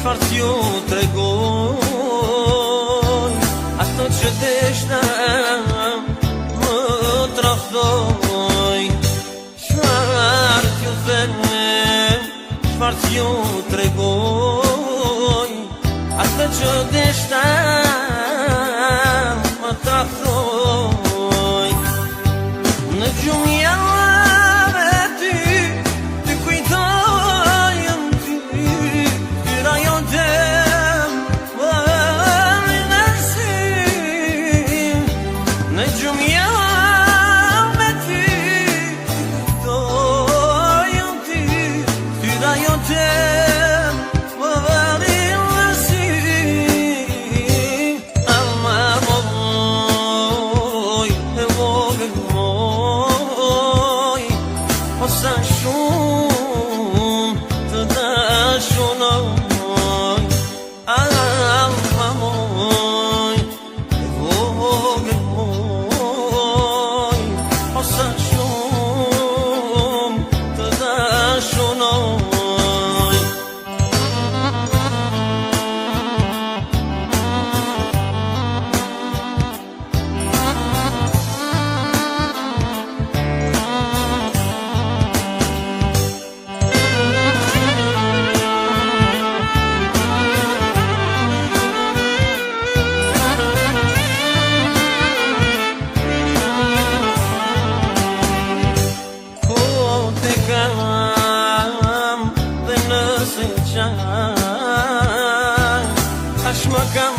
çfarë t'ju tregoj, ato që deshta më tradhoj. Çfarë t'ju them, çfarë t'ju tregoj, ato që deshta më tradhoj. Në gjumë jave ty kujtoj ty, tyra jote më në sim. Në gjumë jave ty kujtoj ty, tyra jote më në sim. Ama moj, e vogël moj, sa shumë të dashunoj. Ama moj, e vogël moj, sa shumë të dashunoj. Dhe nëse qaj, ash më kam